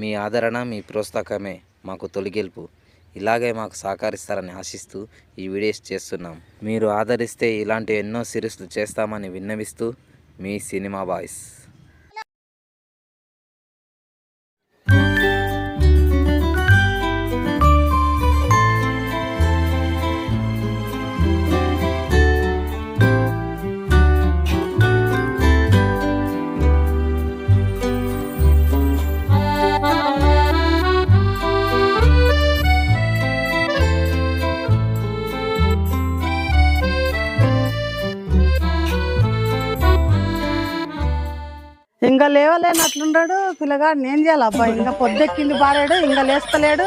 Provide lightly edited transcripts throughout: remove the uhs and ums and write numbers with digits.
మీ ఆదరణ, మీ ప్రోత్సాహమే మాకు తొలి గెలుపు. ఇలాగే మాకు సహకరిస్తారని ఆశిస్తూ ఈ వీడియోస్ చేస్తున్నాం. మీరు ఆదరిస్తే ఇలాంటి ఎన్నో సిరీస్లు చేస్తామని విన్నవిస్తూ మీ సినిమా బాయ్స్. ఇంకా లేవలేనట్లుండాడు పిల్లగాడు. నేను చేయాలి అబ్బాయి, ఇంకా పొద్దెక్కింది బారాడు, ఇంకా లేస్తలేడు.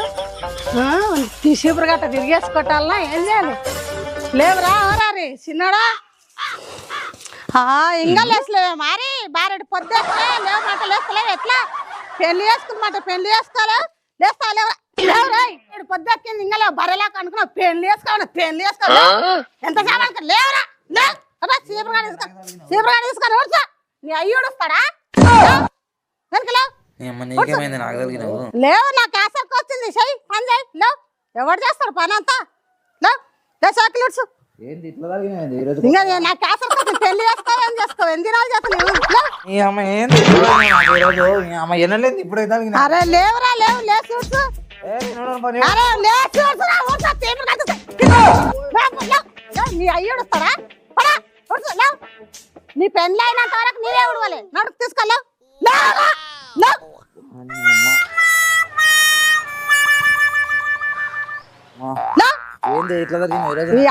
చీపురు గట్ట తిరిగేసుకోటాలనా ఏం చేయాలి? లేవురా ఎవరారి చిన్నడా? ఇంకా లేస్తలేవే మారి బారాడు పొద్దెక్కలే లేవమాట లేస్తలేవు. ఎట్లా పెళ్లి చేసుకున్నమాట పెళ్లి చేసుకోలే లేస్తా లేవురా పొద్దెక్కింది ఇంకా లేవు బర్రెలాక అనుకున్నావు. పెళ్లి చేసుకోవాలి పెళ్లి చేసుకోవాలి ఎంత సేపు లేవురా లేవు చీపురుగా తీసుకొని ఊడ్చా. నీ అయ్యుడు వస్తాడా? లేవు నా క్యాసర్కి వచ్చింది చెయ్యి పని చేయి. లేవు ఎవరు చేస్తాడు పని అంతా? లేవు సైకిల్ ఉడ్చు. ఇంకా నా క్యాసర్కి వచ్చింది పెళ్లి చేసుకోవు ఏం చేసుకోవు ఎన్ని దినాలు చేస్తాను. అరే లేవురా లేవు లేచి ఉడ్చు. అరే లేచి నీ అయ్యుడు వస్తాడా? నీ పెళ్ళి అయినంత వరకు నీవే ఉడవాలి. నడుకు తీసుకెళ్ళావు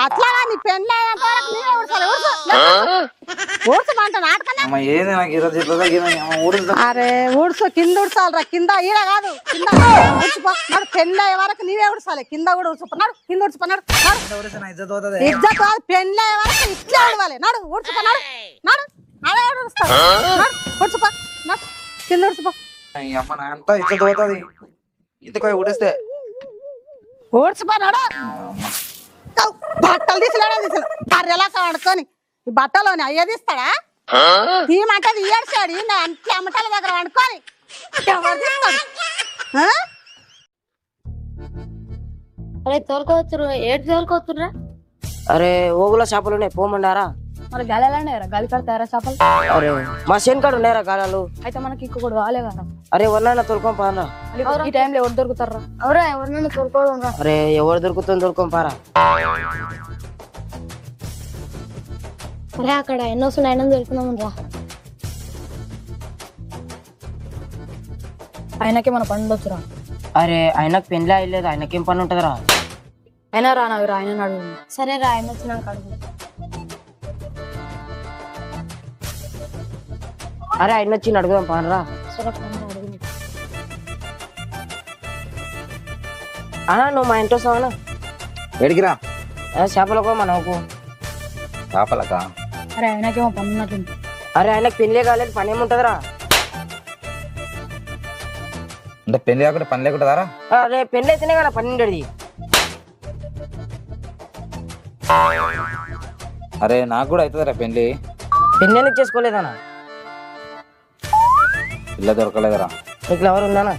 అట్లా నీ పెళ్ళి అయినంత వరకు నీవే ఉడసాలి. ఊడ్చమంట నాటకన్నా. అరే ఊడ్చు కింద ఉడసాలరా. కింద ఈడ కాదు కింద ఉడిచిపో. నడు పెళ్ళి అయ్యే వరకు నీవే ఉడసాలి. కింద కూడా ఉడిచిపోన్నాడు కింద ఉడిచిపోన్నాడు. ఇజ్జత్ కాదు పెళ్ళి అయ్యే వరకు ఇట్లా ఉడవాలి. నడు ఊడ్చిపోన్నాడు నడు అదే ఉడుస్తాడు. ఉడిచిపో కింద ఉడిచిపో. ఊడ్చిపోన్నాడు బట్టలు తీసిలాడా కర్రెలా కడుకొని ఈ బట్టలోని అయ్యే తీస్తాడా? తీయమంటే తీయడిచాడు అంతే అమ్మటాల దగ్గర వండుకొని ఎవరు తీస్తాడు? అరే తోలుకోవచ్చు ఏడు తోలుకోవచ్చురా. అరే ఓగుల చేపలు ఉన్నాయి పోమండారా? మరి గాలిలానేరా గాలి కడతారా చేపలు? అరే మా శేన్కాడు ఉన్నాయరా గాలాలు. అయితే మనకి ఇంకొకటి కాలే కదా. అరే ఎవరినైనా తోలుకోం పారా. ఈ టైంలో ఎవరు దొరుకుతారా? అవురా ఎవరినైనా తోలుకోవడం. అరే ఎవరు దొరుకుతుందో దొరుకోం పారా. అరే అక్కడ ఎన్నో వస్తున్నాయి అయినా దొరుకుతున్నాం రా. ఆయనకే మన పని ఉండొచ్చురా. అరే ఆయనకు పెళ్ళి అయ్యలేదు ఆయనకేం పని ఉంటదిరా? అయినా రా నాకు రా ఆయన అడుగు. సరే రా ఆయన వచ్చినాక అడుగు. అరే ఆయన వచ్చి అడుగుదాం పానరా. సరే అడుగు. అన్నా నువ్వు మా ఇంట్లో వస్తావా? ఎడిగిరా చేపలకు మనకు చేపలకా? అరే ఆయనకేమో పని ఉన్నట్టుంది. అరే ఆయనకు పెళ్ళే కాలేదు పని ఏముంటదిరా? అంటే పెళ్లి కాకుండా పని లేకుంటుందారా? అరే పెళ్ళి అయితేనే కదా పని ఉండేది. అరే నాకు కూడా అవుతుందిరా పెళ్లి. పెళ్ళి ఎందుకు చేసుకోలేదన్నా? పిల్ల దొరకలేదురా. నీకు లవర్ ఉందానా?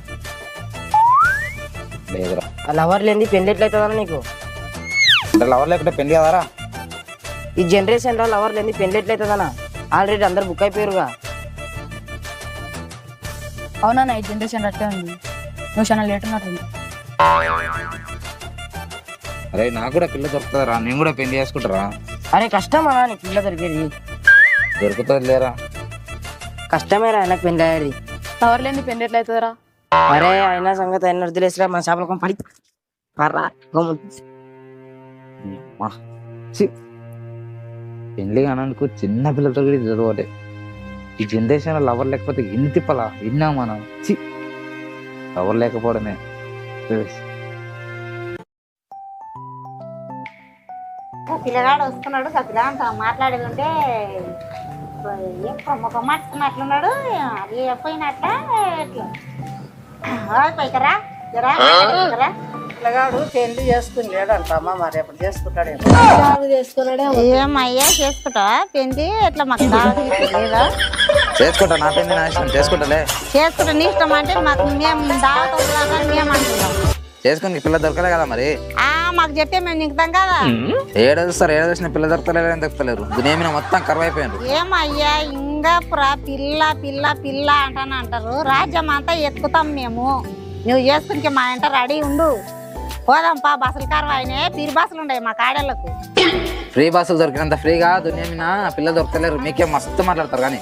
లేదురా. ఆ లవర్ లేని పెళ్ళి ఎట్లయితుందన్నా నీకు? అంటే లవర్ లేకుంటే పెళ్లి కదారా? ఈ జనరేషన్ లో లవర్ లేని పెళ్ళి ఎట్లయితుందన్నా? ఆల్రెడీ అందరు బుక్ అయిపోయారుగా. అవునా ఈ జనరేషన్ అట్టే ఉంది. నువ్వు చాలా లేట్ ఉన్నట్టుంది. అరే నాకు కూడా పిల్ల దొరుకుతుందిరా. నేను కూడా పెళ్లి చేసుకుంటారా? అరే కష్టమా నీకు పిల్ల దొరికేది? దొరుకుతుంది లేరా? కష్టమేరా ఆయనకు పెళ్ళి అయ్యేది. ఎవరు లేని పెళ్లి ఎట్లయితుందిరా? అరే అయినా సంగతి అయినా వదిలేసిరా మన చేపల పడి పర్రా. పెళ్లి కానందుకు చిన్న పిల్లలతో కూడా చదవటే. ఈ జనరేషన్ లవర్ లేకపోతే ఎన్ని తిప్పలా విన్నాం మనం. లవర్ లేకపోవడమే. పిల్లగాడు వస్తున్నాడు సత్తిగా అంత మాట్లాడేది ఉంటే ముఖం మార్చుకున్నట్లున్నాడు. అది పోయినట్ట పైకరా పిల్లగాడు పెళ్లి చేసుకుని లేడంటమ్మా. మరి ఎప్పుడు చేసుకుంటాడు? చేసుకున్నాడే. ఏమయ్యా చేసుకుంటావా పెళ్లి? ఎట్లా మాకు లేదా? చేసుకుంటా, నా పెళ్లి నా ఇష్టం, చేసుకుంటాలే. చేసుకుంటే నీ ఇష్టం అంటే మాకు మేము దావత వదలాలని మేము అంటున్నాం. చేసుకుని పిల్ల దొరకలే కదా మరి. మాకు చెప్తే మేము నింకుతాం కదా. ఏడ చూస్తారు, ఏడ చూసిన పిల్ల దొరకలేరు, ఏం దొరకలేరు. దునియా మొత్తం కరువు అయిపోయారు. ఏమయ్యా ఇంకా పిల్ల పిల్ల పిల్ల అంటాను అంటారు. రాజ్యం అంతా ఎక్కుతాం మేము. నువ్వు చేసుకుంటే మా ఇంట రెడీ ఉండు. పోదాంపా, బస్సులు కరువు అయినాయి, పీరి బస్సులు ఉన్నాయి మా కాడళ్ళకు. ఫ్రీ బస్సులు దొరికినంత ఫ్రీగా దునియా పిల్ల దొరకలేరు. మీకేం మస్తు మాట్లాడతారు కానీ.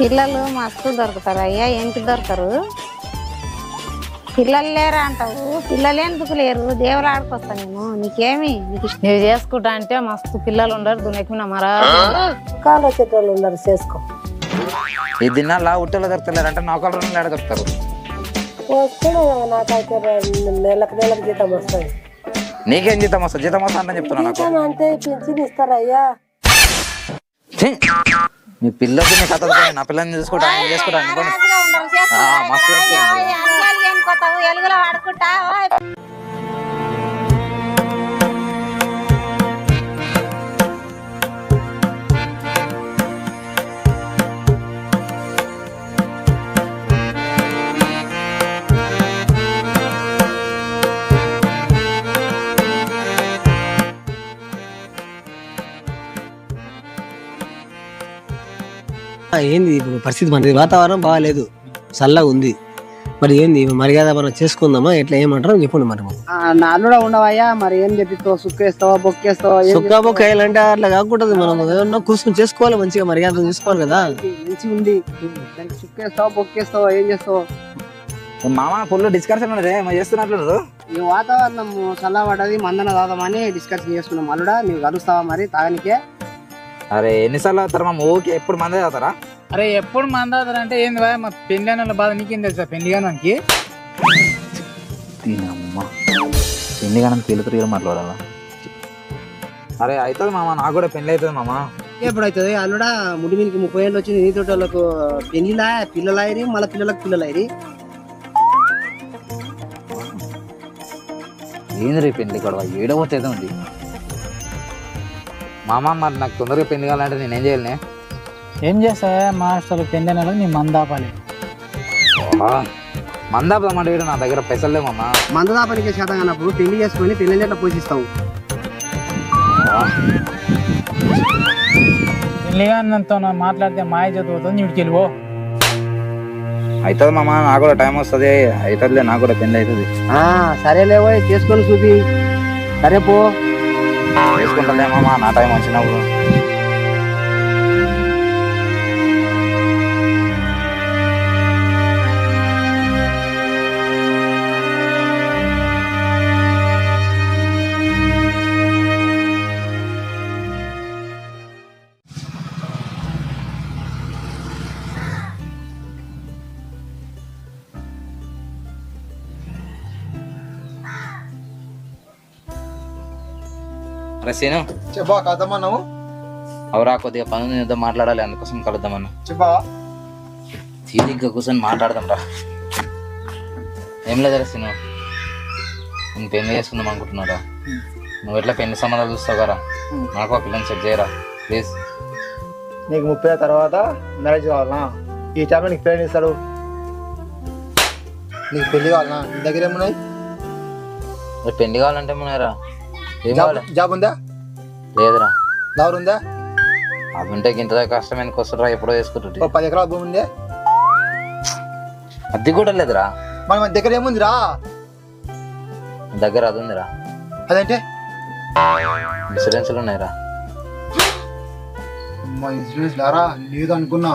పిల్లలు మస్తు దొరుకుతారు అయ్యా, ఏంటి దొరకరు? పిల్లలు లేరా అంటావు, పిల్లలు ఎందుకు లేరు? దేవులు ఆడుకొస్తా నేను. నీకేమి నువ్వు చేసుకుంటా అంటే మస్తు పిల్లలు ఉండరు దునెక్కిన మరా కాలు వచ్చేటోళ్ళు ఉండరు. చేసుకో. ఈ దినాల్లో ఉట్టెలో దొరకలేరు అంటే నౌకలు రెండు ఏడ దొరుకుతారు. నాకైతే నెలకు జీతం వస్తుంది. నీకేం జీతం వస్తుంది? జీతం వస్తా అంటే చెప్తున్నా నాకు. అంటే పింఛన్ ఇస్తారయ్యా. మీ పిల్లకి నీ కథ నా పిల్లని చూసుకుంటా, ఆయన చేసుకుంటా అనుకోండి. మస్తు ఎలుగులో వాడుకుంటా. ఏంది ఇప్పుడు పరిస్థితి? మనది వాతావరణం బాగాలేదు, చల్లగా ఉంది. మరి ఏంది మర్యాద మనం చేసుకుందామా? ఎట్లా ఏమంటారు చెప్పండి. మరి నాలుడా ఉండవయ్యా, మరి ఏం చెప్పిస్తావు? సుక్కేస్తావా, బొక్కేస్తావా? సుక్క బొక్క వేయాలంటే అట్లా కాకూడదు. మనం ఏమన్నా కూర్చొని చేసుకోవాలి, మంచిగా మర్యాద చేసుకోవాలి కదా. మంచిగా ఉంది. దానికి సుక్కేస్తావా, బొక్కేస్తావా, ఏం చేస్తావు? మామ ఫుల్ డిస్కషన్ ఉన్నదే చేస్తున్నట్లు. ఈ వాతావరణం చల్లబడ్డది, మందన తాగుదామని డిస్కషన్ చేస్తున్నాం. అల్లుడా నీవు కలుస్తావా మరి తాగనికే? అరే ఎన్నిసార్లు అవుతారు మా ఊరికి? ఎప్పుడు మందే అవుతారా? అరే ఎప్పుడు మంది అవుతారు అంటే ఏంది భయ? మా పెళ్లి అయిన బాధ నీకేం తెలుసా? పెళ్లి కానానికి పెళ్లి కానీ తెలుగు తిరిగి మాట్లాడాలా? అరే అవుతుంది మామ, నాకు కూడా పెళ్లి అవుతుంది మామ. ఎప్పుడు అవుతుంది అల్లుడా? ముడి మీనికి 30 ఏళ్ళు వచ్చింది. నీతో వాళ్ళకు పెళ్లిలా పిల్లలైరి, మళ్ళీ పిల్లలకు పిల్లలైరి. ఏంది రేపు పెళ్లి గొడవ? ఏడవతేదో ఉంది మామ. మరి నాకు తొందరగా పెళ్లి కావాలంటే నేనేం చేయాలి? ఏం చేస్తా? మా హాస్టల్ పెళ్లి అయిన నీ మందాపాలి. మందాపదమ్మంటే నా దగ్గర పైసలు లేవమ్మా. మందదాపనికి శాతం అన్నప్పుడు పెళ్లి చేసుకొని పెళ్లి పోషిస్తావు. పెళ్లి కానంతో మాట్లాడితే మాయ చదువుతుంది, నీటికి వెళ్ళిపో. అవుతుంది మామ, నాకు కూడా టైం వస్తుంది. అవుతుందిలే, నాకు కూడా పెళ్లి అవుతుంది. సరేలేవో చేసుకొని చూపి. సరే పో, చేసుకుంటలే మామ, నా టైం వచ్చినప్పుడు. అరే సీను, చెప్పా కలుద్దామన్నావు? అవరా కొద్దిగా పనులు ఏదో మాట్లాడాలి, అందుకోసం కలుద్దామన్నా. చెప్పా తీరిగ్గా కూర్చొని మాట్లాడదాం రా. ఏం లేదరా సీను, నేను పెళ్లి చేసుకుందాం అనుకుంటున్నారా? నువ్వు ఎట్లా పెళ్లి సంబంధాలు చూస్తావు కదా, నాకు ఆ పిల్లని సెట్ చేయరా ప్లీజ్. నీకు 30 తర్వాత మ్యారేజ్ కావాలనా? ఈ టైంలో నీకు పెళ్లి ఇస్తాడు. నీకు పెళ్లి కావాలనా? నీ దగ్గర ఏమున్నాయి? పెళ్లి కావాలంటే ఏమున్నాయరా? ఏం కావాలి? జాబ్ ఉందా? లేదురా. లవర్ ఉందా? అది ఉంటే ఇంత కష్టమైన వస్తుండ్రా, ఎప్పుడో వేసుకుంటుంటే. 10 ఎకరాల భూమి ఉందే? అది కూడా లేదురా. మరి మన దగ్గర ఏముందిరా? దగ్గర అది ఉందిరా. అదంటే ఇన్సూరెన్స్లు ఉన్నాయిరా. ఇన్సూరెన్స్ లారా? లేదు అనుకున్నా.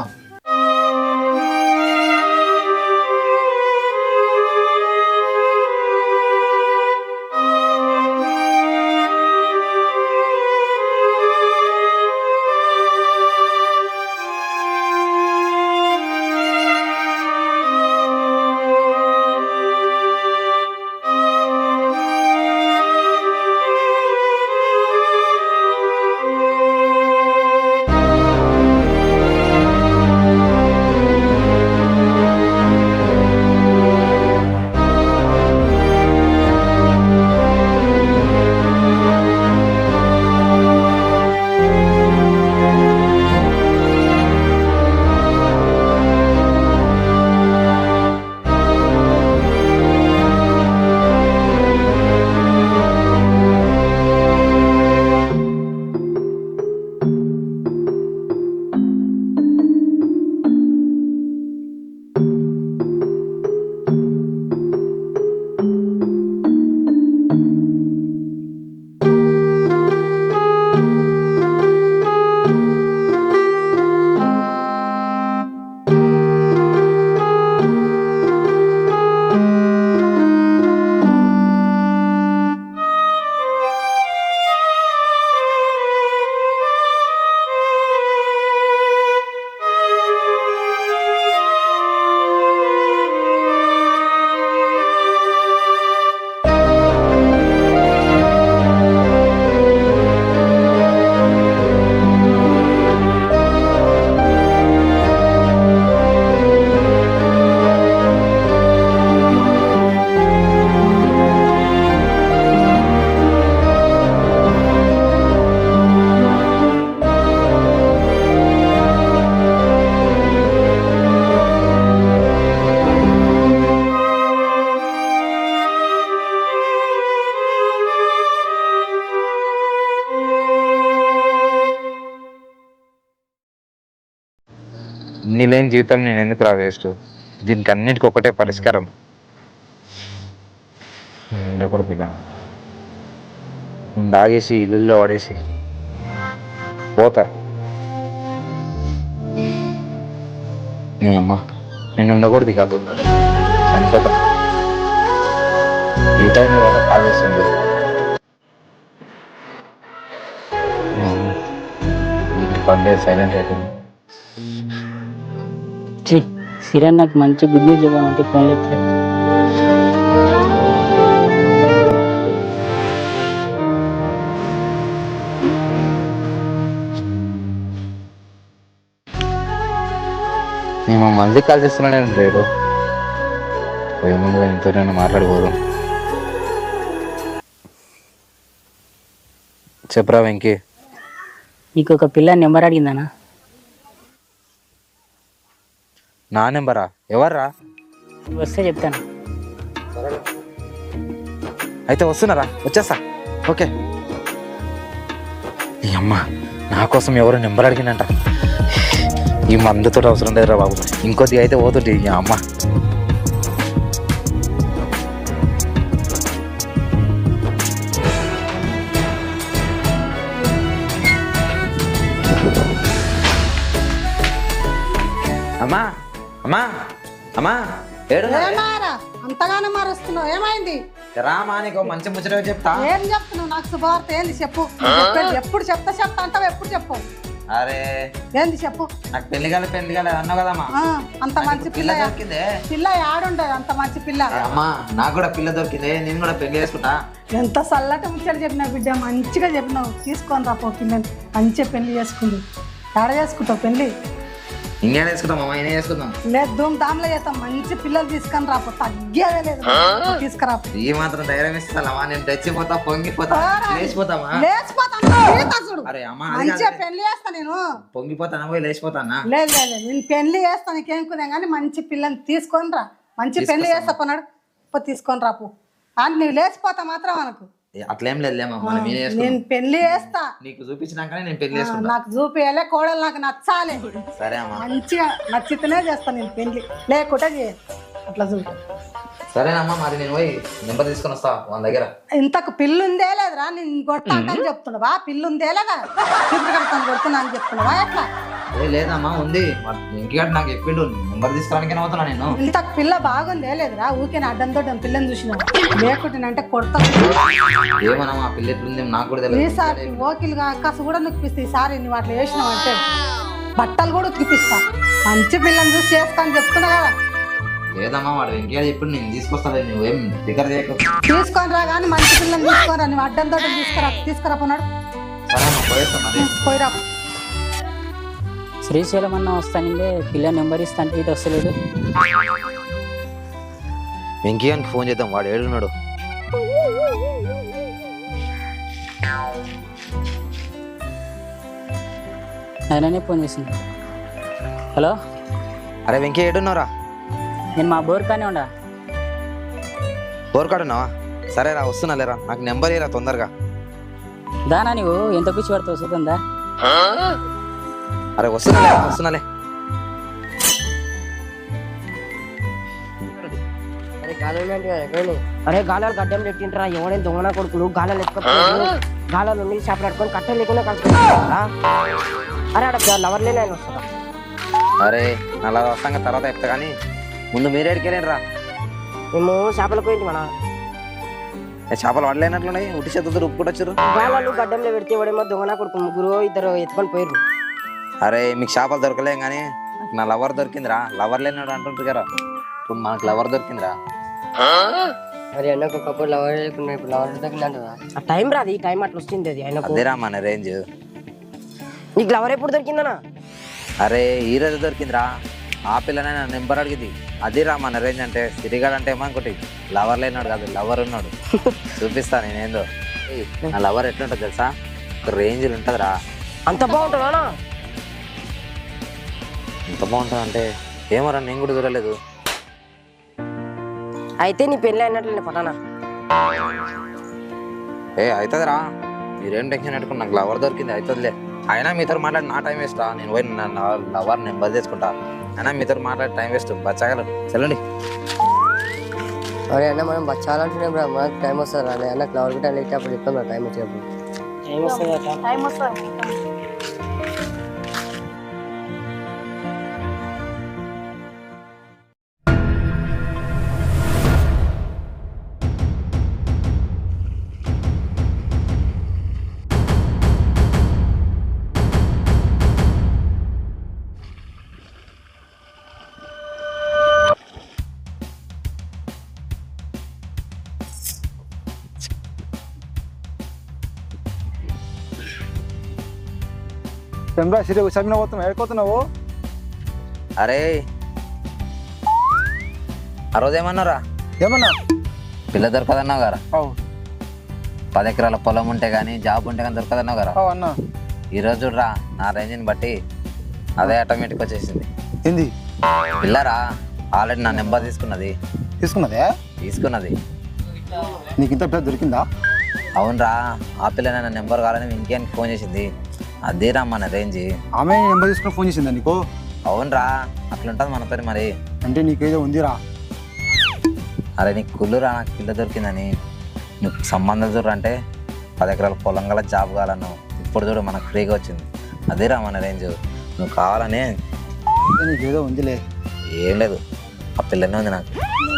నీ లేని జీవితం నేను ఎందుకు రా వేస్ట్? దీనికి అన్నిటికీ ఒకటే పరిష్కారం. దాగేసి ఇల్లులో పడేసి పోతా. నేనమ్మా నేను ఉండకూడదు కాదు, చనిపోతా. ఈ టైం కాల్ చేస్తుంది. పండే సైలెంట్ అయిపోయింది. సిరా నాకు మంచి గుడ్ న్యూస్ చెప్పాలంటే ఫోన్ లేదు. నేను మళ్ళీ కాల్ చేస్తున్నాను రేడు. పోయే ముందు ఎంతో నేను మాట్లాడిపోదాం. చెప్పరా వెంకీ? నీకు ఒక పిల్ల నెంబర్ అడిగిందనా? నా నెంబరా? ఎవర్రా? వస్తే చెప్తాను. అయితే వస్తున్నారా? వచ్చేస్తా. ఓకే. ఈ అమ్మ నా కోసం ఎవరు నెంబర్ అడిగినంట. ఈ మందుతో అవసరం లేదురా బాబు, ఇంకొద్దిగా అయితే పోతుంది ఈ అమ్మ. అమ్మా అమ్మా అమ్మా ఏమారా అంతగానో మారుస్తున్నావు? ఏమైంది? రామా నీకు మంచి ముచ్చట చెప్తా. ఏం చెప్తున్నావు? నాకు శుభవార్త ఏంది చెప్పు. చెప్పేది ఎప్పుడు చెప్తా అంటావు, ఎప్పుడు చెప్పు. అరే ఏంది చెప్పు. నాకు పెళ్లి కాలే అన్నావు కదమ్మా. అంత మంచి పిల్ల దొరికిందే. పిల్ల ఆడుండదు, అంత మంచి పిల్ల. అమ్మా నాకు కూడా పిల్ల దొరికింది, నేను కూడా పెళ్లి చేసుకుంటా. ఎంత చల్లటి ముచ్చట చెప్పినావు బిడ్డ, మంచిగా చెప్పినావు. తీసుకొని రా పో పిల్లని, మంచిగా పెళ్లి చేసుకుంది. ఎక్కడ చేసుకుంటావు పెళ్లి? ఇంకేం చేసుకుంటాం అమ్మా, నేనే చేసుకుందాం. లేదు ధూమ్ ధామ్లో చేస్తాం. మంచి పిల్లలు తీసుకొని రాపో, తగ్గేదే లేదు. తీసుకురా. ఈ మాత్రం ధైర్యం ఇస్తావా? నేను తెచ్చిపోతా, పొంగిపోతా, లేచిపోతామా? అరే అమ్మా మంచిగా పెళ్లి చేస్తా నేను. పొంగిపోతానా పోయి లేచిపోతానా? లేదు లేదు, నేను పెళ్లి చేస్తా. నీకేం కుదే కానీ మంచి పిల్లని తీసుకొని రా. మంచి పెళ్లి చేస్తా పోనాడు, తీసుకొని రాపు. అని నువ్వు లేచిపోతా మాత్రం మనకు అట్లేం లేదులేమా, నేను పెళ్లి చేస్తా. నీకు చూపించినాకనే నేను పెళ్లి చేసుకుంటా. నాకు చూపియాలే, కోడలు నాకు నచ్చాలి. సరే అమ్మా, మంచిగా నచ్చితేనే చేస్తా నేను పెళ్లి, లేకుంటే అట్లా చూపి. సరేనమ్మా, మరి నేను పోయి నెంబర్ తీసుకొని వస్తా వాళ్ళ దగ్గర. ఇంతకు పిల్లుందే లేదురా? నేను కొడతా అని చెప్తున్నావా? పిల్లుందే లేదా? చూపుకడతాను కొడుతున్నా అని చెప్తున్నావా? ఎట్లా? లేదమ్మా ఉంది, ఇంటికాడ నాకు చెప్పిండు నెంబర్ తీసుకోవడానికి అవుతున్నా నేను. ఇంతకు పిల్ల బాగుందే లేదురా? ఊకే అడ్డంతో పిల్లని చూసిన లేకుంటే కొడతా. ఏమన్నా ఆ పిల్ల ఎట్లుంది నాకు కూడా తెలియదు. ఈసారి ఓకిలుగా అక్కసు కూడా నొక్కిపిస్తా. ఈసారి నువ్వు అట్లా వేసినావు అంటే బట్టలు కూడా ఉతికిపిస్తా. మంచి పిల్లని చూసి చేస్తా అని చెప్తున్నా కదా. లేదమ్మా వాడు వెంకయ్య చెప్పుడు నేను తీసుకొస్తా, నువ్వేం దగ్గర చేయకు. తీసుకొని రా కానీ మంచి పిల్లని తీసుకోరా. నువ్వు అడ్డంతో తీసుకురా పోనాడు. సరే అమ్మా, పోయేస్తా మరి. పోయిరా. శ్రీశైలం అన్న వస్తానంటే పిల్ల నెంబర్ ఇస్తా అంటే ఇది వస్తలేదు. వెంకయ్యానికి ఫోన్ చేద్దాం, వాడు ఏడున్నాడు. ఆయననే ఫోన్ చేసింది. హలో, అరే వెంకయ్య ఏడున్నావురా? నేను మా బోర్ కానీ ఉండా. బోర్ కాడున్నావా? సరేరా వస్తున్నా లేరా, నాకు నెంబర్ ఏరా తొందరగా. దానా నువ్వు ఎంత పిచ్చి పడతావు వస్తుందా? అరే వస్తున్నాలే. అరే గాలాలు గడ్డం పెట్టింటారా? ఎవడైనా దొంగన కొడుకులు గాలాలు ఎత్తుకొని గాలాలు ఉండి చేపలు పట్టుకొని కట్టెలు లేకుండా కలుపుకుంటారా? అరే అక్కడ లవర్ లేని ఆయన వస్తుందా? అరే అలా వస్తాక తర్వాత చెప్తా కానీ ముందు మీరే ఎడికెళ్ళండి రా. మేము చేపలకు పోయింది మన చేపలు పడలేనట్లున్నాయి, ఉట్టి చేతులతో ఉప్పుకుంటూ వచ్చారు. గాలాలు గడ్డంలో పెడితే ఎవడేమో దొంగన కొడుకు ముగ్గురు ఇద్దరు ఎత్తుకొని పోయారు. అరే మీకు చేపలు దొరకలేం కానీ నా లవర్ దొరికిందిరా. లవర్ లేనాడు అంటుంటారు కదా, ఇప్పుడు మనకు లవర్ దొరికిందిరా. మరి అన్నకు ఒకప్పుడు లవర్ లేకుండా ఇప్పుడు లవర్ దొరికిందంటదా? ఆ టైం రాదు, ఈ టైం అట్లా వస్తుంది. అది ఆయన అదేరా మన రేంజ్. నీకు లవర్ ఎప్పుడు దొరికిందనా? అరే ఈ రోజు దొరికిందిరా. ఆ పిల్లనే నా నెంబర్ అడిగింది. అదిరా మన రేంజ్ అంటే. సిరిగాడు అంటే ఏమనుకుంటే లవర్ లేనాడు కాదు, లవర్ ఉన్నాడు. చూపిస్తా నేనేందో. నా లవర్ ఎట్లుంటుంది తెలుసా? ఒక రేంజ్లు ఉంటుందిరా. అంత బాగుంటుందా? ఎంత బాగుంటుంది అంటే ఏమోరా, నేను కూడా చూడలేదు. అయితే నీ పెళ్ళి అయినట్లు పటానా? అవుతుందిరా, మీరేం టెన్షన్ పెట్టుకుని నాకు లవర్ దొరికింది, అవుతుందిలే. అయినా మీతో మాట్లాడి నా టైం వేస్టా, నేను పోయి నా లవర్ నెంబర్ తీసుకుంటా. అయినా మీతో మాట్లాడి టైం వేస్ట్, బచ్చాగలు చల్లండి. అరే అన్న మనం బచ్చాలంటున్నాం రా, మనకు టైం వస్తుంది రా అన్న. క్లవర్ గిట్ట లేకపోతే అప్పుడు చెప్తాం రా టైం వచ్చినప్పుడు. టైం వస్తుంది. చంద్రా సిరి సమ్మిన పోతున్నావు, ఎక్కడుతున్నావు? అరే ఆ రోజు ఏమన్నారా? ఏమన్నా? పిల్ల దొరకదన్నావు కదా. అవు 10 ఎకరాల పొలం ఉంటే కానీ జాబ్ ఉంటే కానీ దొరకదన్నావు కదా. అవు అన్న. ఈరోజు రా, నా రేంజ్ని బట్టి అదే ఆటోమేటిక్ వచ్చేసింది. ఏంది పిల్లరా ఆల్రెడీ నా నెంబర్ తీసుకున్నది. తీసుకున్నది? నీకు ఇంత పెద్ద దొరికిందా? అవునరా, ఆ పిల్ల నా నెంబర్ కావాలని ఇంకేం ఫోన్ చేసింది. అదేరా మన రేంజ్. ఆమె నెంబర్ తీసుకుని ఫోన్ చేసిందా నీకు? అవునరా, అట్లుంటుంది మనతో మరి. అంటే నీకేదో ఉందిరా. అరే నీకు కుళ్ళురా, నాకు పిల్ల దొరికిందని. నువ్వు సంబంధం చూడరా అంటే 10 ఎకరాల పొలం గల జాబ్ కావాలన్నావు. ఇప్పుడు చూడు మనకు ఫ్రీగా వచ్చింది. అదేరా మన రేంజ్. నువ్వు కావాలని నీకేదో ఉందిలే. ఏం లేదు, ఆ పిల్లనే ఉంది నాకు.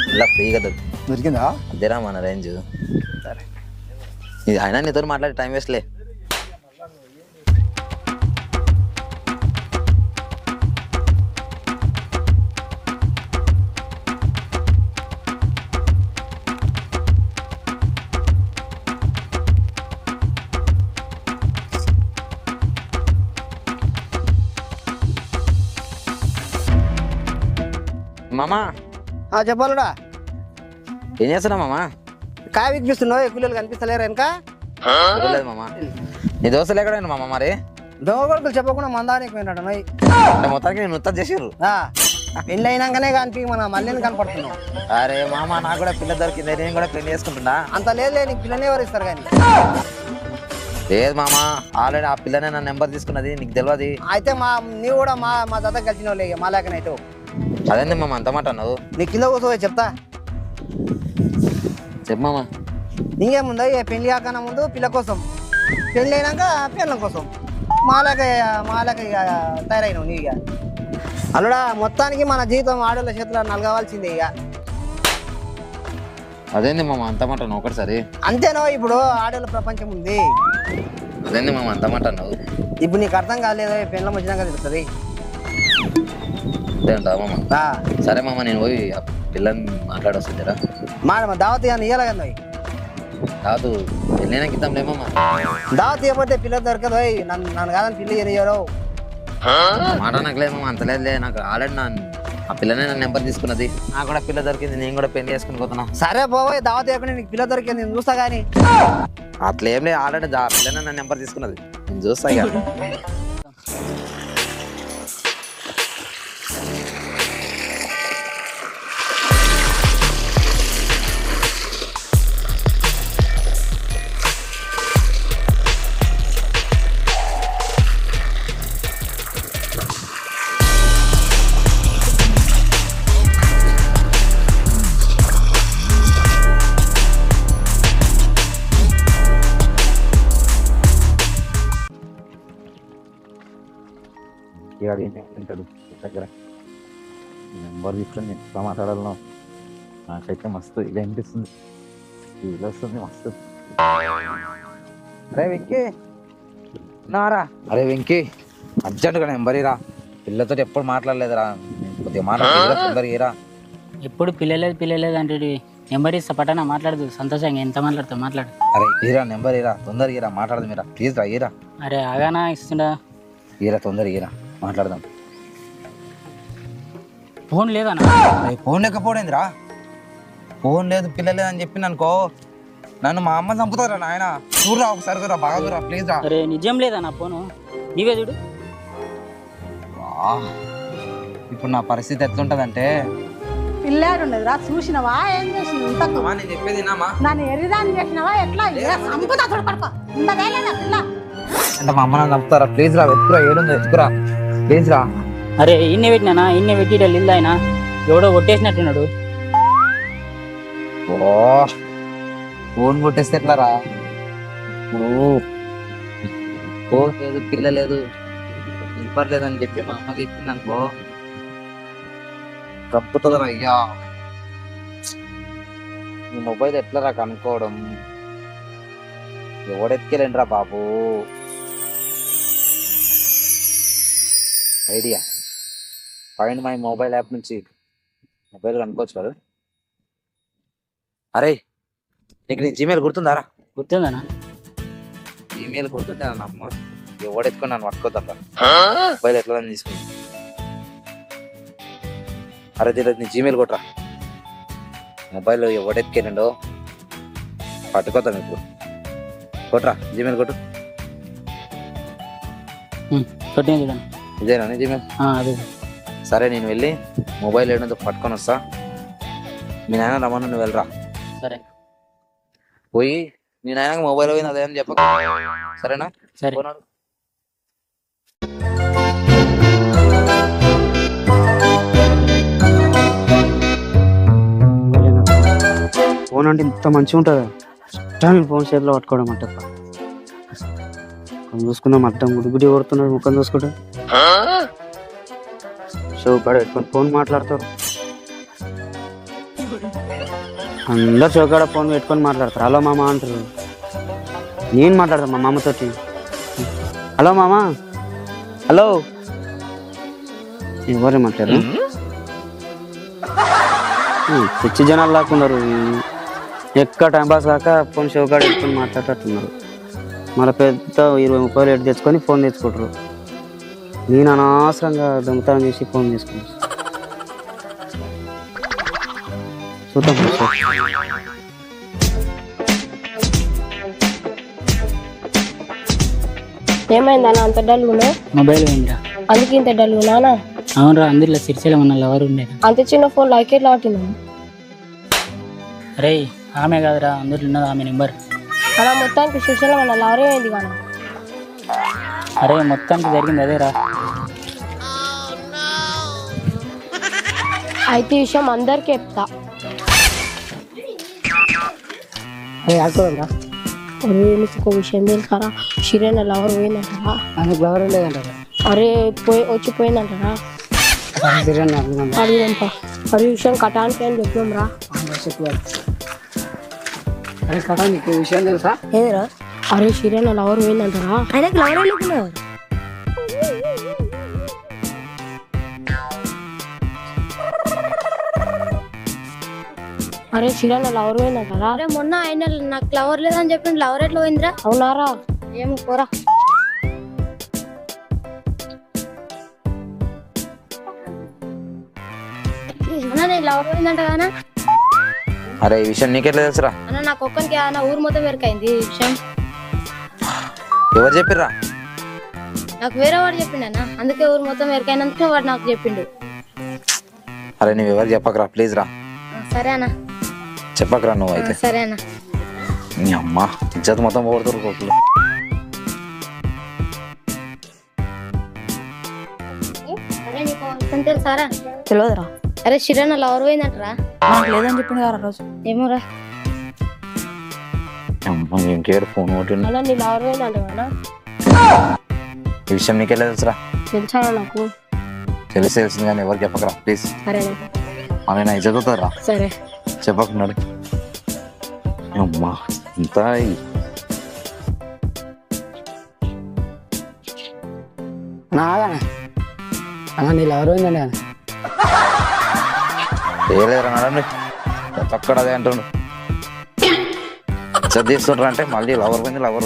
పిల్ల ఫ్రీగా దొరికిందా? అదేరా మన రేంజ్. సరే ఇది అయినా నీతో మాట్లాడి టైం వేస్ట్లే. మామా చెప్పాలడా, ఏం చేస్తున్నావు మామా? కాయ వినిపిస్తున్నావు, పిల్లలు కనిపిస్తలేరు వెనక? లేదు మామా. నీ దోశలు ఎక్కడైనా మామ? మరి దొంగ కొడుకులు చెప్పకుండా మందానికి పోయినట్టు అంటే మొత్తానికి నేను ఉత్త చేసిర్రు. పెళ్ళి అయినాకనే కనిపి మన మళ్ళీ కనపడుతున్నావు. అరే మామ, నాకు కూడా పిల్ల దొరికింది, నేను కూడా పెళ్లి చేసుకుంటున్నా. అంత లేదులే, నీకు పిల్లని ఎవరు ఇస్తారు కానీ. లేదు మామ, ఆల్రెడీ ఆ పిల్లనే నా నెంబర్ తీసుకున్నది, నీకు తెలియదు. అయితే నీవు కూడా మా జత కలిసినవులే, మా లేకనైతే. అదేంది మామ అంత మాట అన్నావు? నీ కింద కూర్చో చెప్తా. చెప్పు మామ. నీకేముందో పెళ్లి కాకన్నా ముందు పిల్ల కోసం, పెళ్ళి అయినాక పిల్లల కోసం మాలేక ఇక తయారైనావు నీ. ఇక అల్లుడా, మొత్తానికి మన జీవితం ఆడోళ్ళ చేతిలో నలగవలసిందే ఇక. అదేంది మామ అంత మాట అన్నావు? ఒకటిసారి అంతేనో, ఇప్పుడు ఆడోళ్ళ ప్రపంచం ఉంది. అదేంది మామ అంత మాట అన్నావు? ఇప్పుడు నీకు అర్థం కాలేదు, పెళ్ళం వచ్చినాక తెలుస్తుంది. మామ సరే మామ, నేను పోయి ఆ పిల్లని మాట్లాడొస్తుందిరా. మా దావత్ కానీ ఇవ్వాలి కదా. కాదు పెళ్ళైనాక ఇద్దాంలే మామ. దావత్ ఇవ్వకపోతే పిల్లలు దొరకదు. నన్ను కాదని పిల్లి చేయరు మాట నాకు లేదు మామ, అంత లేదులే. నాకు ఆల్రెడీ ఆ పిల్లనే నా నెంబర్ తీసుకున్నది, నాకు కూడా పిల్ల దొరికింది, నేను కూడా పెళ్లి చేసుకుని పోతున్నా. సరే పోయి, దావత్ ఇవ్వకుండా నీకు పిల్ల దొరికింది నేను చూస్తా కానీ. అట్లా ఏం లేదు, ఆల్రెడీ ఆ పిల్లనే నా నెంబర్ తీసుకున్నది, నేను చూస్తా. ఇక తింటాడు దగ్గర నెంబర్ తీసుకొని నేను ఎట్లా మాట్లాడాలను? నాకైతే మస్తు ఇలా అనిపిస్తుంది, ఇలా వస్తుంది మస్తు. అరే వెంకీ నారా? అరే వెంకీ, అర్జెంటుగా నెంబర్ ఇరా. పిల్లతో ఎప్పుడు మాట్లాడలేదురా, కొద్దిగా మాట్లాడలేదురా, తొందరగా ఇరా. ఎప్పుడు పిల్లలేదు అంటే నెంబర్ ఇస్తా పట్టనా, మాట్లాడదు సంతోషంగా. ఎంత మాట్లాడతావు మాట్లాడు. అరే ఇరా నెంబర్ ఇరా, తొందరగా ఇరా, మాట్లాడదు మీరా, ప్లీజ్ రా ఇరా. అరే ఆగానా ఇస్తుండా? ఇరా తొందరగా ఇరా, మాట్లాడదాం. ఫోన్ లేదనా? ఫోన్ లేకపోయిందిరా, ఫోన్ లేదు పిల్ల లేదు అని చెప్పి అనుకో, నన్ను మా అమ్మ చంపుతారా నాయన. చూడరా ఒకసారి రా, బాగా చూడరా ప్లీజ్ రా. అరే నిజం లేదనా ఫోను? నీవే చూడు. ఇప్పుడు నా పరిస్థితి ఎట్లుంటదంటే, పిల్లాడు ఉండదురా, చూసినవా? ఏం చేసింది ఇంతకు? నేను చెప్పేది నామా, నన్ను ఎరిదాన్ని చేసినవా? ఎట్లా సంపుతా చూడు పడుకో. ఉండదే లేదా పిల్ల? అంటే మా అమ్మ నన్ను చంపుతారా? ప్లీజ్ రా, వెతుకురా, ఏడుందో వెతుకురా, ప్లీజ్ రా. అరే ఇన్నే పెట్టినా ఇన్నే పెట్టి ఇల్లు ఆయన ఎవడో కొట్టేసినట్టున్నాడు. ఓ ఫోన్ కొట్టేస్తే ఎట్లారా? ఫోన్ లేదు, పిల్ల లేదు, ఇవ్వలేదని చెప్పి మా అమ్మకి ఇచ్చింది అనుకో, తప్పుతుందిరా అయ్యా. ఈ మొబైల్ ఎట్లా రా కనుక్కోవడం? ఎవడెత్తుకెళ్ళండి రా బాబు. Idea, find my mobile app నుంచి మొబైల్ కనుక్కోవచ్చు కదా. అరే నీకు నీ జీమెయిల్ గుర్తుందారా? గుర్తుందనా? జీమెయిల్ గుర్తుంటే నా అమ్మ ఎవడెత్తుకొని నన్ను పట్టుకోద్దా మొబైల్ ఎట్లా తీసుకుని. అరే తెలియదు, నీ జీమెయిల్ కొట్టరా. మొబైల్ ఎవడెత్తుకెళ్ళండో పట్టుకోద్దాం ఇప్పుడు. కొట్రా జీమెయిల్ కొట్టు. కొట్టిన చూడండి. ఇదేనా నీ జీమెయిల్? అదే. సరే నేను వెళ్ళి మొబైల్ ఏడుందో పట్టుకొని వస్తా. మీ నాయన రమ్మని నువ్వు వెళ్ళరా. సరే. పోయి మీ నాయనకి మొబైల్ పోయింది అదేమని చెప్పక, సరేనా? సరే. ఫోన్ అంటే ఇంత మంచిగా ఉంటుందా? ఫోన్ చేతిలో పట్టుకోవడం అంటే చూసుకుందాం. అడ్డం గుడి కొడుతున్నాడు, ముఖం చూసుకుంటా షో కాడ పెట్టుకొని ఫోన్ మాట్లాడతారు. అందరు షో కాడ ఫోన్ పెట్టుకొని మాట్లాడతారు. హలో మామ అంటారు. నేను మాట్లాడతాను మా మామతోటి. హలో మామ, హలో. ఎవరే మాట్లాడారు? పిచ్చి జనాలు లాక్కున్నారు. ఎక్కడ టైంపాస్ కాక ఫోన్ షో కాడ పెట్టుకొని మాట్లాడుతున్నారు. మళ్ళీ పెద్ద 20-30 రేటు తెచ్చుకొని ఫోన్ తెచ్చుకుంటారు. నేను అనవసరంగా దొంగతనం చేసి ఫోన్ తీసుకున్నాను. చూద్దాం. ఏమైందన్నా అంత డల్గునా? మొబైల్ పోయిందిరా. అందుకే ఇంత డల్గునా? అవునరా, అందులో సిరిసిల్ల ఉన్న లవర్ ఉండేది. అంత చిన్న ఫోన్ లైకెట్ లాటిందా? అరే ఆమె కాదురా, అందులో ఉన్నది ఆమె నెంబర్. అలా మొత్తానికి సుశీల మన లవరే అయింది కానీ. అరే మొత్తానికి జరిగింది అదేరా. అయితే ఈ విషయం అందరికీ చెప్తా. ఒక విషయం తెలుసారా? షిరేన లవర్ పోయిందంటారా? లవర్ లేదంటారా? అరే వచ్చిపోయిందంటారా? అడిగినంపా. అరే విషయం కటానికి అని చెప్పాం రా. అరే కదా నీకు విషయం తెలుసా? ఏదిరా? అరే షిరేన లవర్ పోయిందంటారా? ఆయనకి లవర్ వెళ్ళుకున్నారు. అరే షిరేన లవర్ పోయిందంటారా? అరే మొన్న ఆయన నాకు లవర్ లేదని చెప్పిండు. లవర్ ఎట్లా పోయిందిరా? అవునారా? ఏం కూర? అన్న నేను లవర్ పోయిందంట కానా? అరే ఈ విషయం నీకెట్లా తెలుసురా? అన్న నాకు ఒక్కరికి అన్న ఊరు మొత్తం ఎరకైంది ఈ విషయం. ఎవరు చెప్పిర్రా? నాకు వేరే వాడు చెప్పిండు అన్న. అందుకే ఊరు మొత్తం ఎరకైనందుకు వాడు నాకు చెప్పిండు. అరే నువ్వు ఎవరు చెప్పకరా ప్లీజ్ రా. సరే అన్న. చెప్పకరా నువ్వు అయితే. సరే అన్న. నీ అమ్మ ఇజ్జత్ మొత్తం పోగొడుతురు కోకులు. అరే నీకు విషయం తెలుసారా? తెలియదురా. అరే షిరన్న లవర్ పోయిందంటరా? నాకు లేదని చెప్పిండు కదా రోజు. ఏమోరా. అమ్మ ఇంకేడు ఫోన్ కొట్టిండు. అలా నీ లవర్ పోయిందంట. ఈ విషయం నీకెళ్ళా తెలుసురా? తెలుసా నాకు? తెలిసింది కానీ ఎవరు చెప్పకరా ప్లీజ్. సరే. ఆమె నా ఇజ్జత్ అవుతారా? సరే చెప్పకున్నాడు. అమ్మా ఇంత అలా నీ లవర్ పోయిందండి. చేయలేదురా నడండి. అక్కడ అదే అంటుండు. చదివిస్తుండ్రా అంటే మళ్ళీ లవర్ పోయింది. లవర్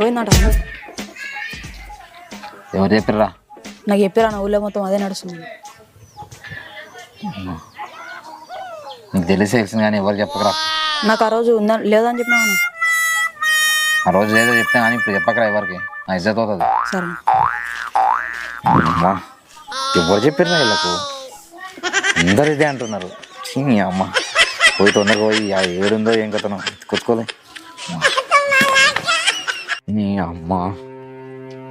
పోయిందంట. ఎవరు చెప్పిర్రా? నాకు చెప్పారా? నా ఊళ్ళో మొత్తం అదే నడుస్తుంది. నీకు తెలిసింది కానీ ఎవరు చెప్పకరా. నాకు ఆ రోజు ఉందా లేదని చెప్పినా. ఆ రోజు లేదో చెప్తే కానీ ఇప్పుడు చెప్పకరా ఎవరికి. నా ఇజ్జత్ అవుతుంది. సరే. అమ్మా ఎవరు చెప్పిర్రా వీళ్ళకు? అందరు ఇదే అంటున్నారు. అమ్మ పోయి తొందరగా పోయి ఏడుందో ఏం కథనో కొట్టుకోలే. నీ అమ్మ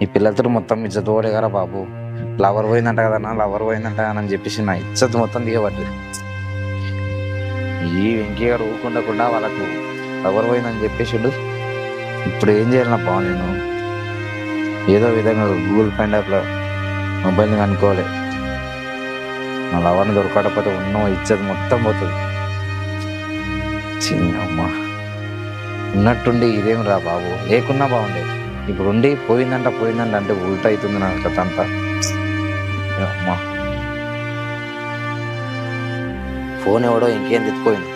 ఈ పిల్లలతో మొత్తం ఇజ్జత్ పోడే కదా బాబు. లవర్ పోయిందంట కదన్నా, లవర్ పోయిందంట అని చెప్పేసి నా ఇజ్జత్ మొత్తం దిగబడ్డది. ఈ వెంకయ్యగాడు ఊరుకుండకుండా వాళ్ళకు లవర్ పోయిందని చెప్పేసిండు. ఇప్పుడు ఏం చేయాలి నా బావ? నేను ఏదో విధంగా గూగుల్ ఫైండ్ యాప్లో మొబైల్ని కనుక్కోవాలి. నా లవర్ని దొరకకపోతే ఉన్న ఇజ్జత్ మొత్తం పోతుంది. చిన్నమ్మ ఉన్నట్టుండి ఇదేం రా బాబు, లేకున్నా బాగుండే. ఇప్పుడు ఉండి పోయిందంట అంటే ఉల్టా అవుతుంది నా కథ అంతా. అమ్మా ఫోన్ ఎవడో ఇంకేం తెచ్చుకోయింది,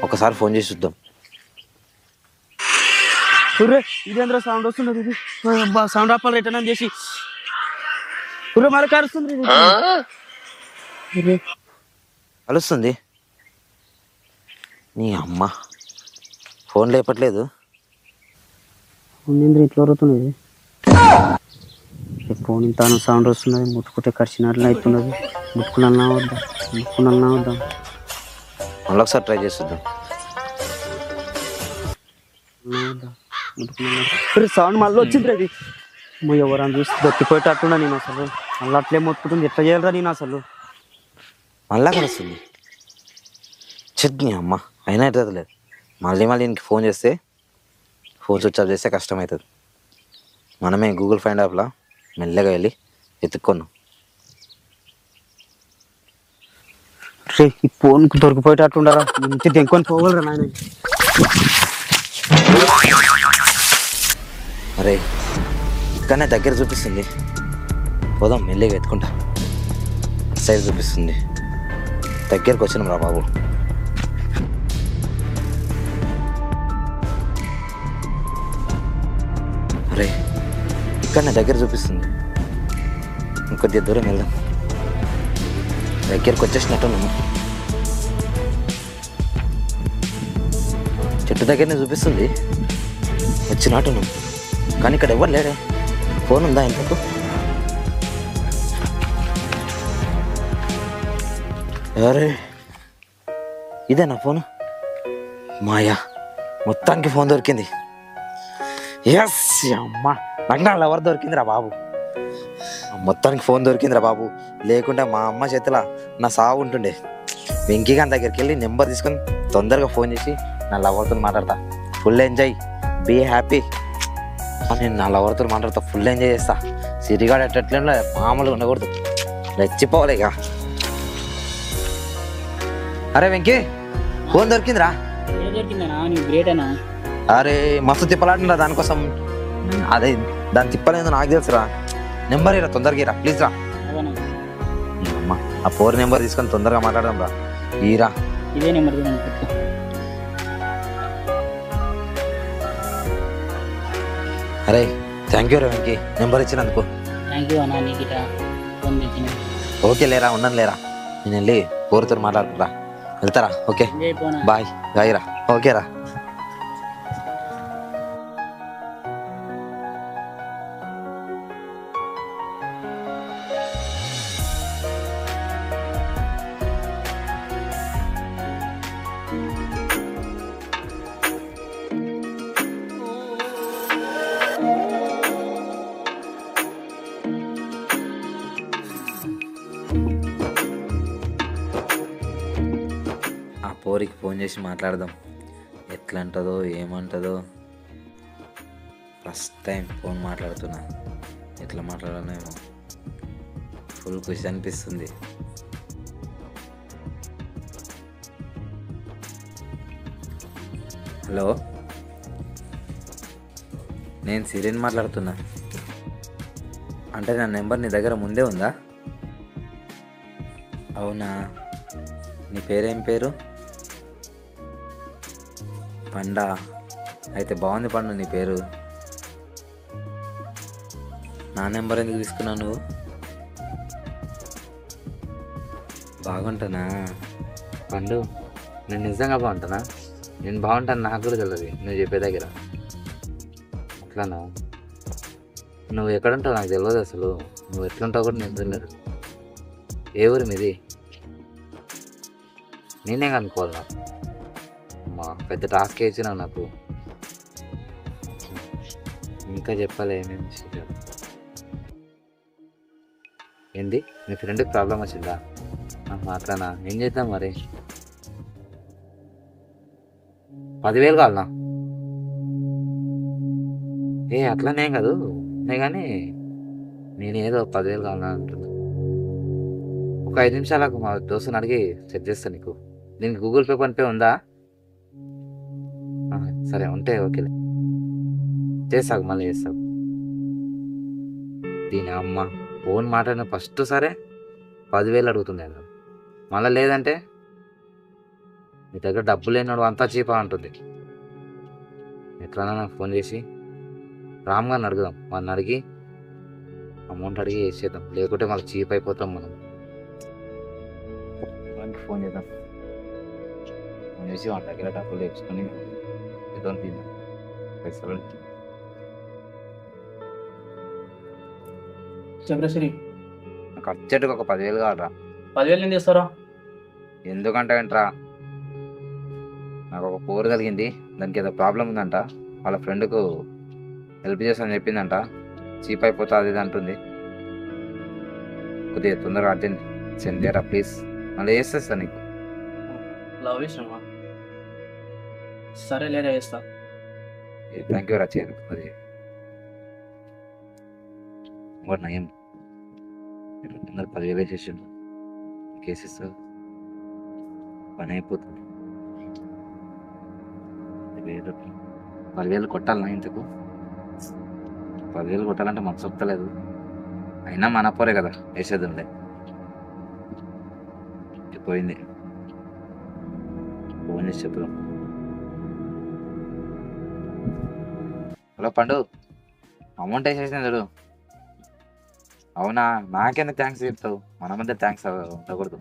ఒకసారి ఫోన్ చేసి చూద్దాం. ఇదేంద్ర సౌండ్ వస్తున్నది, ఇది సౌండ్ ఆపాలి రిటర్న్ చేసి మరి కరుస్తుంది. కలుస్తుంది. నీ అమ్మ ఫోన్ లేపట్లేదు. ఇట్లా వరుతున్నది ఫోన్, ఇంత సౌండ్ వస్తున్నది. ముట్టుకుంటే కరిచినట్లు అవుతున్నది. ముట్టుకున్నా వద్దాం మళ్ళీ ఒకసారి ట్రై చేస్తుందాం. సౌండ్ మళ్ళీ వచ్చింది. అది ఎవరని చూసి దొక్కిపోయేటట్టున్నా నేను అసలు. మళ్ళీ అట్లే మొత్తుకుంటుంది. ఎట్లా చేయాలరా నేను అసలు? మళ్ళా కలుస్తుంది. చట్నీ అమ్మ అయినా ఎట్లేదు. మళ్ళీ ఇంక ఫోన్ చేస్తే ఫోన్ స్విచ్ ఆఫ్ చేస్తే కష్టమవుతుంది. మనమే గూగుల్ ఫైండ్ యాప్లో మెల్లగా వెళ్ళి ఎత్తుక్కొన్నాం. ఈ ఫోన్కి దొరికిపోయేటట్టుండరా, ఇంటి దెంకొని పోగలరా నాయన. అరే ఇక్కడనే దగ్గర చూపిస్తుంది, పోదాం మెల్లగా ఎత్తుకుంటా. సైడ్ చూపిస్తుంది, దగ్గరకు వచ్చినాం రా బాబు. అరే ఇక్కడనే దగ్గర చూపిస్తుంది, ఇంకొద్దిగా దూరం వెళ్దాం. దగ్గరకు వచ్చేసినట్టున్నాము. చెట్టు దగ్గరనే చూపిస్తుంది, వచ్చినట్టున్నాం. కానీ ఇక్కడ ఎవరు లేడే. ఫోన్ ఉందా ఇంతకు? అరే ఇదేనా ఫోను? మాయా మొత్తానికి ఫోన్ దొరికింది. ఎస్ అమ్మ నాకు ఎవరు దొరికిందిరా బాబు. మొత్తానికి ఫోన్ దొరికిందిరా బాబు. లేకుంటే మా అమ్మ చేతిలో నా సాగు ఉంటుండే. వెంకీ గారి దగ్గరికి వెళ్ళి నెంబర్ తీసుకొని తొందరగా ఫోన్ చేసి నా లవర్తో మాట్లాడతా. Full enjoy, be happy. నేను నా లవర్తో మాట్లాడతా, ఫుల్ ఎంజాయ్ చేస్తా. సిరిగాడు ఎట్లా మామూలుగా ఉండకూడదు, రెచ్చిపోవాలి ఇక. అరే వెంకీ ఫోన్ దొరికిందిరా. అరే మస్తు తిప్పలాడుతుందా దానికోసం. అదే దాని తిప్పలేదు నాకు తెలుసురా. నెంబర్ ఇరా, తొందరగా ఇరా ప్లీజ్ రా. అమ్మా ఆ 4 నెంబర్ తీసుకొని తొందరగా మాట్లాడదాం రా. ఈరా ఇదే నెంబర్. అరే థ్యాంక్ యూ రా వెంకీ నెంబర్ ఇచ్చినందుకు. థ్యాంక్ యూ అన్నా, నీకు ఫోన్ తెచ్చిన. ఓకే లేరా, ఉన్నాను లేరా. నేను వెళ్ళి కోరుతో మాట్లాడుకుంటా. వెళ్తారా? Okay bye. బాయ్ రా. ఓకేరా. పోరికి ఫోన్ చేసి మాట్లాడదాం. ఎట్లా అంటుందో ఏమంటుందో. ఫస్ట్ టైం ఫోన్ మాట్లాడుతున్నా, ఎట్లా మాట్లాడానేమో. ఫుల్ ఖుషి అనిపిస్తుంది. హలో, నేను సిరిని మాట్లాడుతున్నా. అంటే నా నెంబర్ నీ దగ్గర ముందే ఉందా? అవునా, నీ పేరేం పేరు? పండా. అయితే బాగుంది పండు నీ పేరు. నా నెంబర్ ఎందుకు తీసుకున్నావు నువ్వు? బాగుంటానా పండు? నేను నిజంగా బాగుంటానా? నేను బాగుంటాను నాకు కూడా తెలియదు నువ్వు చెప్పే దగ్గర. అట్లానా? నువ్వు ఎక్కడుంటావు నాకు తెలియదు అసలు. నువ్వు ఎట్లుంటావు కూడా నేను తెలియదు. ఏ ఊరు మీది? నేనే కనుక్కోవాలా? అమ్మా, పెద్ద టాస్క్ ఇచ్చినావు నాకు. ఇంకా చెప్పాలి ఏమేమి విషయాలు. ఏంది మీ ఫ్రెండ్కి ప్రాబ్లం వచ్చిందా? అట్లానా, ఏం చేద్దాం మరి? 10,000 కావాలనా? అట్లానే కాదు కానీ నేనేదో 10,000 కావాలన్నా అంటున్నా. ఒక 5 నిమిషాలకు మా దోస్తుని అడిగి సెట్ చేస్తాను నీకు. దీనికి గూగుల్ పే, ఫోన్పే ఉందా? సరే ఉంటే ఓకే, చేస్తాకు, మళ్ళీ చేస్తాకు. దీని అమ్మ ఫోన్ మాట్లాడిన ఫస్ట్ సరే 10,000 అడుగుతుంది, మళ్ళీ లేదంటే నీ దగ్గర డబ్బు లేనాడు అంతా చీపా అంటుంది. ఎట్లన్నా నాకు ఫోన్ చేసి రామ్ గారిని అడుగుదాం, వాళ్ళని అడిగి అమౌంట్ అడిగి వేసేద్దాం, లేకుంటే మాకు చీప్ అయిపోతాం మనం. ఫోన్ చేద్దాం, ఫోన్ చేసి వాళ్ళ దగ్గర డబ్బులు తెచ్చుకొని ఇద్దాం, తిందాం పైసలు. చంద్రశ్రీ నాకు అర్జెంటుగా ఒక 10,000 కావాలరా. 10,000 ఏం చేస్తారా? ఎందుకంటే ఏంట్రా, నాకు ఒక పోరు కలిగింది, దానికి ఏదో ప్రాబ్లం ఉందంట, వాళ్ళ ఫ్రెండ్కు హెల్ప్ చేస్తానని చెప్పిందంట, చీప్ అయిపోతా అది ఇది అంటుంది. కొద్దిగా తొందరగా అర్జెంట్ సెండ్ చేయరా ప్లీజ్, మళ్ళీ చేసేస్తా నీకు. లవ్ ఇష్టమా? సరే లేదా చేస్తా. థ్యాంక్ యూ రచయిత. అది ఇంకోటి నయం, 10,000 వేసేసిండు, కేసెస్ పని అయిపోతుంది. 10,000 కొట్టాలన్నా ఇంతకు? 10,000 కొట్టాలంటే మనసు ఒప్పలేదు, అయినా మన పోరే కదా వేసేది ఉండే. పోయింది, ఫోన్ చేసి చెప్పుదాం. హలో పండు, అమౌంట్ వేసేసిన చూడు. అవునా, నాకెందుకు థ్యాంక్స్ చెప్తావు? మన మధ్య థ్యాంక్స్ ఉండకూడదు.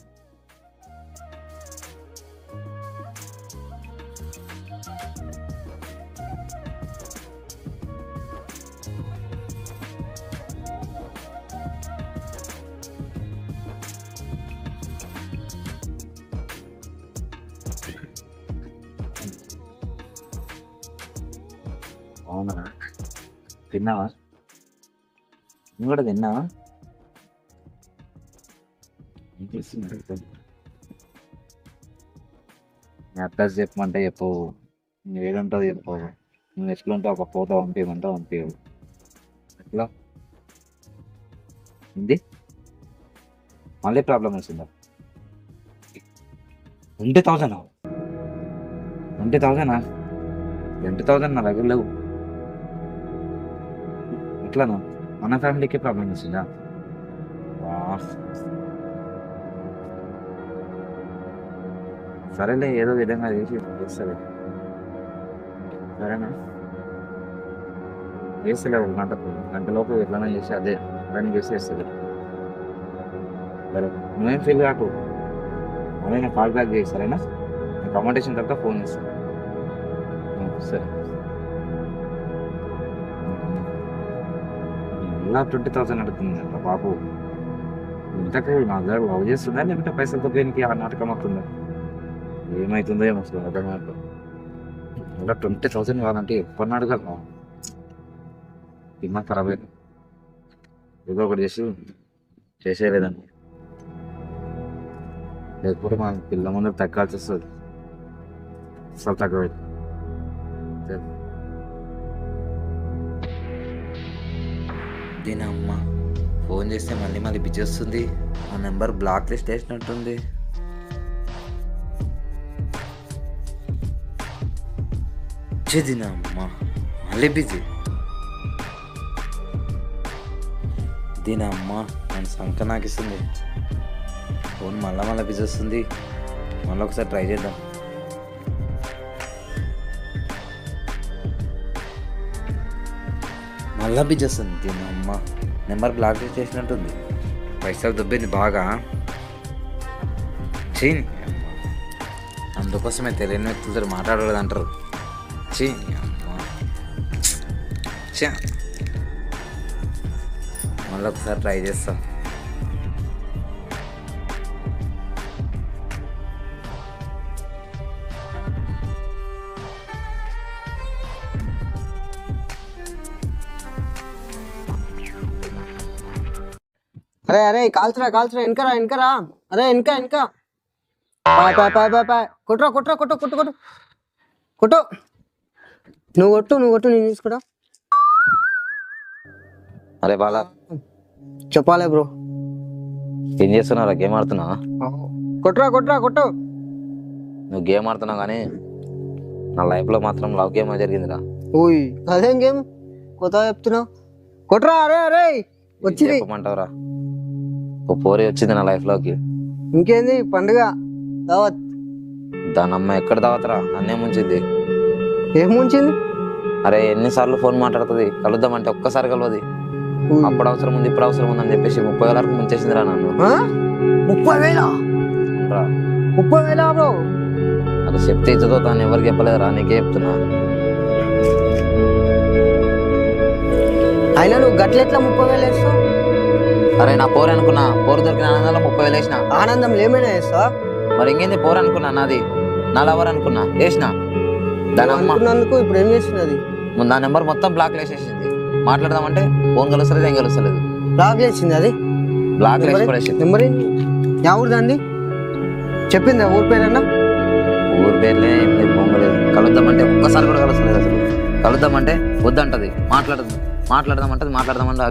అవునా, తిన్నావా? నువ్వు కూడా తిన్నావా? నీ అడ్రస్ చెప్పమంటే చెప్పవు, నువ్వు ఏడుంటావు చెప్పవు, నువ్వు ఎట్లుంటావు, ఒక ఫోటో పంపించమంటావు పంపించవు. ఎట్లా ఉంది? మళ్ళీ ప్రాబ్లం వచ్చిందా? 20,000 20,000 నా దగ్గర లేవు. ఎట్లాను, మన ఫ్యామిలీకి ప్రాబ్లం వచ్చిందా? సరేలే, ఏదో విధంగా చేసి చేస్తారు. సరేనా, చేస్తలే, ఒక గంటలోపు ఎట్లైనా చేసి అదే రన్నింగ్ చేసి వేస్తుంది. సరే, నువ్వేం ఫీల్ కాకు, అదే నేను కాల్ బ్యాక్ చేయి. సరేనా, నాకు అమౌంట్ ఇచ్చిన తర్వాత ఫోన్ చేస్తాను. సరే, ఇలా 20,000 అడుగుతుంది అంట బాబు. ఇంతకు నా దగ్గర లవ్ చేస్తుందా, లేకుంటే పైసలతో దేనికి ఆ నాటకం అవుతుందా? ఏమవుతుందో ఏమో అసలు అర్థం కాదు. ఇలా 20,000 కావాలంటే ఎప్పుడు అడగలను, దిమాగ్ ఖరాబ్ అయింది. ఏదో ఒకటి చేసేయలేదండి, లేకపోతే మా పిల్ల ముందు తగ్గాల్సి వస్తుంది. అసలు తగ్గలేదు. దీని అమ్మ ఫోన్ చేస్తే మళ్ళీ బిజీ వస్తుంది, ఆ నెంబర్ బ్లాక్ లిస్ట్ వేసినట్టుంది. దీని అమ్మ మళ్ళీ బిజీ. దీని అమ్మ నన్ను సంక నాకిస్తుంది, ఫోన్ మళ్ళీ బిజీ వస్తుంది. మళ్ళీ ఒకసారి ట్రై చేద్దాం. మళ్ళీ బిజీ వస్తుంది. దీని అమ్మ నెంబర్ బ్లాక్ చేసినట్టుంది, పైసలు దుబ్బింది బాగా. చీని అందుకోసమే తెలియని వ్యక్తులతో మాట్లాడకూడదు అంటారు. చీని అమ్మ, మళ్ళీ ఒకసారి ట్రై చేస్తాం. అరే అరే కాల్చరా వెనకరా అరే వెనక పాయ్ కొట్టురా కొట్టు నువ్వు కొట్టు నేను తీసుకురా. అరే బాలా చెప్పాలి బ్రో. ఏం చేస్తున్నారా? గేమ్ ఆడుతున్నావా? కొట్టు. నువ్వు గేమ్ ఆడుతున్నావు కానీ నా లైఫ్లో మాత్రం లవ్ గేమ్ జరిగిందిరా. ఓయ్ అదేం గేమ్ కొత్తగా చెప్తున్నావు? కొట్రా అరే వచ్చింది. చెప్పమంటావురా? ఓ పోరి వచ్చింది నా లైఫ్లోకి. ఇంకేంది పండుగ దావత్? దాని అమ్మ ఎక్కడ దావతరా? నన్నే ముంచింది. ఏం ముంచింది? అరే ఎన్నిసార్లు ఫోన్ మాట్లాడుతుంది, కలుద్దామంటే ఒక్కసారి కలవది. అప్పుడు అవసరం ఉంది ఇప్పుడు అవసరం ఉంది అని చెప్పేసి 30,000 వరకు ముంచేసిందిరా నన్ను. 30,000 బ్రో? అది చెప్తే ఇచ్చదో తాను ఎవరికి చెప్పలేదురా, నీకే చెప్తున్నా. అయినా నువ్వు గట్లెట్లా 30,000 వేస్తావు? అరే నా పోరు అనుకున్నా, పోరు దొరికిన ఆనందంలో 30,000 వేసిన. ఆనందం ఏమైనా వేస్తావా? మరి ఇంకేంది పోరు అనుకున్నా, నాది నా లవర్ అనుకున్నా వేసిన. దాని అమ్మ అనుకున్నందుకు ఇప్పుడు ఏం చేసింది అది? నా నెంబర్ మొత్తం బ్లాక్ వేసేసింది. మాట్లాడదామంటే ఫోన్ కలుస్తలేదు, ఏం కలుస్తలేదు. బ్లాక్ చేసింది అది? బ్లాక్ వేసి పడేసింది. నెంబర్ యా ఊరు దాన్ని చెప్పిందా? ఊరి పేరన్నా? ఊరి పేర్లే ఏం లేదు, పొంగలేదు. కలుద్దామంటే ఒక్కసారి కూడా కలుస్తలేదు. అసలు కలుద్దామంటే వద్దంటది, మాట్లాడదామంటది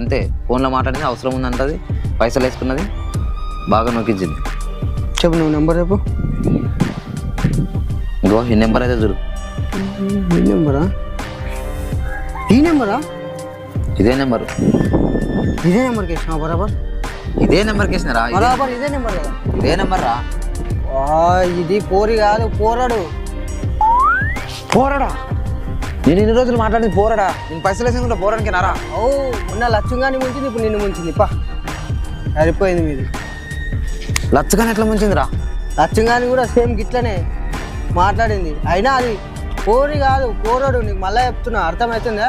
అంతే. ఫోన్లో మాట్లాడింది, అవసరం ఉందంటది, పైసలు వేసుకున్నది, బాగా నొక్కించింది. చెప్పు నువ్వు నెంబర్ చెప్పు. ఇంకో ఈ నెంబర్ అయితే చూడు. ఈ నెంబరా? ఇదే నెంబరు. ఇదే నెంబర్కి వేసినా బరాబర్? ఇదే నెంబర్కి వేసినారా? బరాబర్ ఇదే నెంబర్ కదా? ఇదే నెంబర్ రా. ఇది పోరి కాదు, పోరాడా? నేను ఇన్ని రోజులు మాట్లాడింది పోరాడా? నేను పైసలు వేసుకుంటా పోరానికి నారా? ఓ ఉన్న లక్ష్యంగాని ముంచింది, ఇప్పుడు నిన్ను ముంచింది. సరిపోయింది మీది. లచ్చగాని ఎట్లా ముంచిందిరా? లక్ష్యంగాని కూడా సేమ్ గిట్లనే మాట్లాడింది. అయినా అది పోరి కాదు, పోరాడు. నీకు మళ్ళా చెప్తున్నా, అర్థమవుతుందా?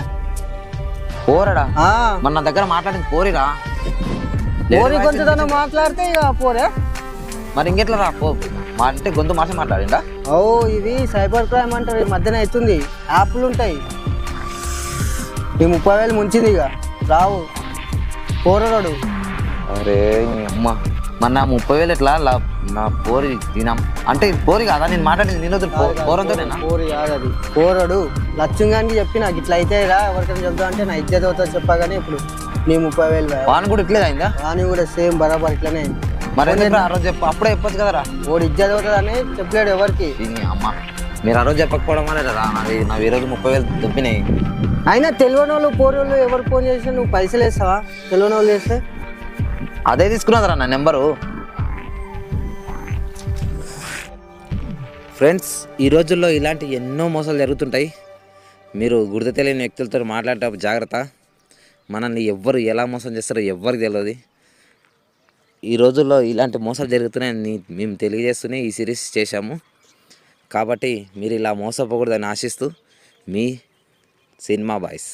పోరాడా? మన నా దగ్గర మాట్లాడింది పోరిరా. పోరి కొంచెం మాట్లాడితే ఇక పోరే. మరి ఇంకెట్లా రా? అంటే గొంతు మార్చి మాట్లాడిందా? ఓ ఇది సైబర్ క్రైమ్ అంటారు. ఈ మధ్యన అవుతుంది, యాప్లు ఉంటాయి. ఈ 30,000 ముంచింది, ఇక రావు. పోరాడు. అరే అమ్మ, మరి నా 30,000 ఎట్లా? నా పోరి తినా అంటే పోరి కాదా నేను మాట్లాడింది? నేను పోరంతోనేనా? పోరి కాదు అది, పోరాడు. లక్ష్యంగానికి చెప్పి నాకు ఇట్లా అయితే రా, ఎవరికైనా చెప్తా అంటే నా ఇజ్జత్ అవుతుంది చెప్పా. కానీ ఇప్పుడు నీ 30,000 వాని కూడా ఇట్లేదు అయిందా? వాని కూడా సేమ్ బరాబర్ ఇట్లనే అయింది. మరి ఆ రోజు అప్పుడే చెప్పొచ్చు కదరా. వాడు ఇజ్జత్ అవుతుందని చెప్పలేడు ఎవరికి. అమ్మ మీరు ఆ రోజు చెప్పకపోవడం వల్ల రా నా ఈ రోజు 30,000 దొబ్బినాయి. అయినా తెలియని వాళ్ళు పోరోళ్ళు ఎవరు ఫోన్ చేసినా నువ్వు పైసలు వేస్తావా? తెలియని వాళ్ళు వేస్తే అదే తీసుకున్నదిరా నా నెంబరు. ఫ్రెండ్స్, ఈ రోజుల్లో ఇలాంటి ఎన్నో మోసాలు జరుగుతుంటాయి. మీరు గుర్తు తెలియని వ్యక్తులతో మాట్లాడేటప్పుడు జాగ్రత్త. మనల్ని ఎవ్వరు ఎలా మోసం చేస్తారో ఎవ్వరికి తెలియదు. ఈ రోజుల్లో ఇలాంటి మోసాలు జరుగుతున్నాయని మేము తెలియజేస్తూనే ఈ సిరీస్ చేశాము. కాబట్టి మీరు ఇలా మోసపోకూడదని ఆశిస్తూ మీ సినిమా బాయ్స్.